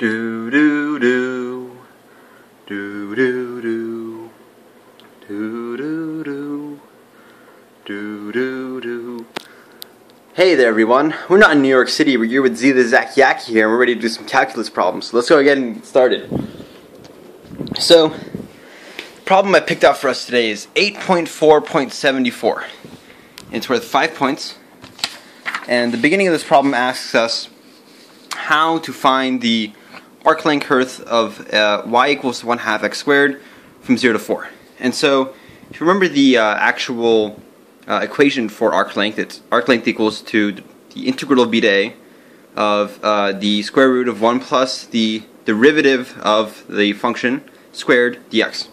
Do do do do do do do do do do do do. Hey there, everyone. We're not in New York City. We're here with Zaki Alattar here, and we're ready to do some calculus problems. So let's go ahead and get started. So, the problem I picked out for us today is 8.4.74. It's worth 5 points. And the beginning of this problem asks us how to find the arc length of y equals to 1/2 x squared from 0 to 4. And so, if you remember the actual equation for arc length, it's arc length equals to the integral of b to a of the square root of 1 plus the derivative of the function squared dx.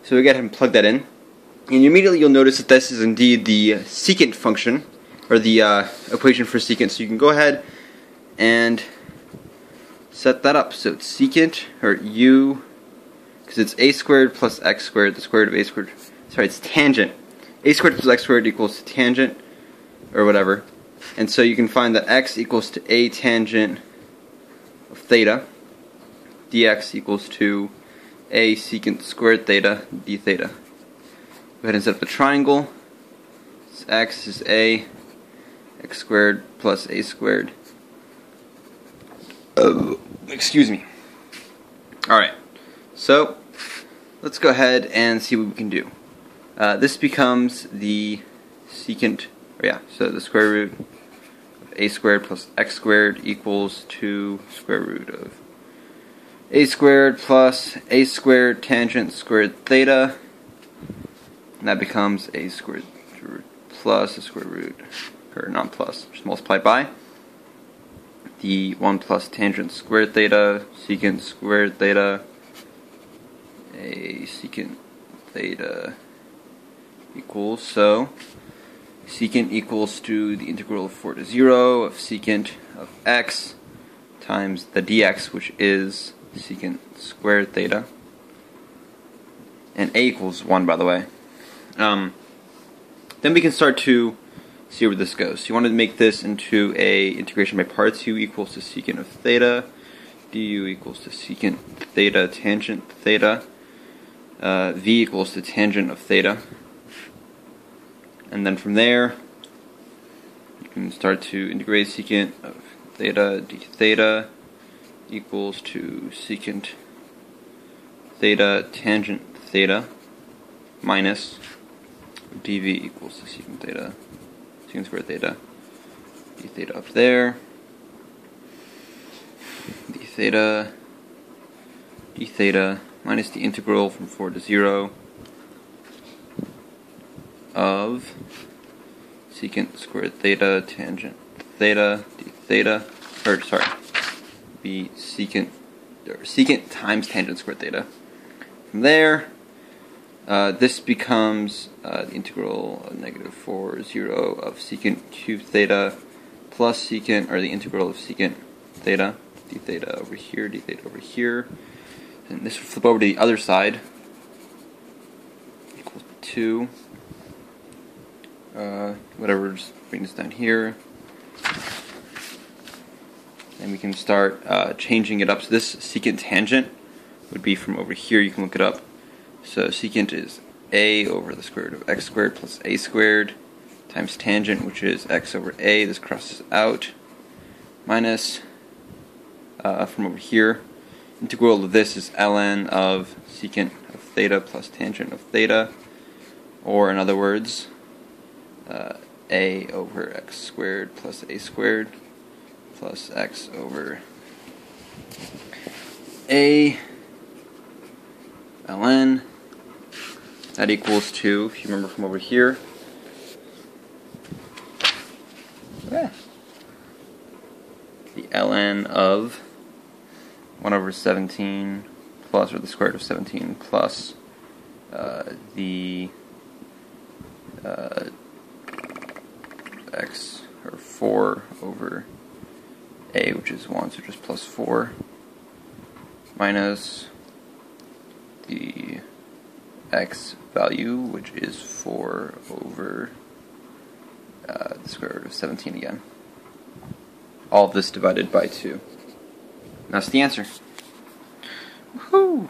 So we go ahead and plug that in, and immediately you'll notice that this is indeed the secant function, or the equation for secant. So you can go ahead and set that up. So it's secant, or u, because it's a squared plus x squared, the square root of a squared, sorry, it's tangent. A squared plus x squared equals to tangent, or whatever. And so you can find that x equals to a tangent of theta, dx equals to a secant squared theta d theta. Go ahead and set up the triangle. So x is a x squared plus a squared. Excuse me. Alright, so let's go ahead and see what we can do. This becomes the secant, so the square root of a squared plus x squared equals to square root of a squared plus a squared tangent squared theta, and that becomes a squared plus a square root, or not plus, just multiplied by the 1 plus tangent squared theta, secant squared theta, a secant theta equals, so secant equals to the integral of 4 to 0 of secant of x times the dx, which is secant squared theta, and a equals 1, by the way. Then we can start to see where this goes. You want to make this into a integration by parts. U equals to secant of theta, du equals to secant theta tangent theta, v equals to tangent of theta. And then from there, you can start to integrate secant of theta d theta equals to secant theta tangent theta minus dv equals to secant theta, secant squared theta, d theta up there, d theta minus the integral from 4 to 0 of secant squared theta tangent theta d theta, or sorry, be secant times tangent squared theta. From there, this becomes the integral of negative 4 0 of secant cubed theta plus secant, or the integral of secant theta d theta over here, d theta over here, and this will flip over to the other side, equal to whatever, just bring this down here, and we can start changing it up. So this secant tangent would be from over here, you can look it up. So secant is a over the square root of x squared plus a squared times tangent, which is x over a, this crosses out, minus from over here, integral of this is ln of secant of theta plus tangent of theta, or in other words, a over x squared plus a squared plus x over a ln. That equals to, if you remember from over here, the ln of 1 over 17 plus, or the square root of 17 plus the x, or 4 over a, which is 1, so just plus 4, minus the x value, which is 4 over the square root of 17 again. All of this divided by 2. That's the answer. Woohoo!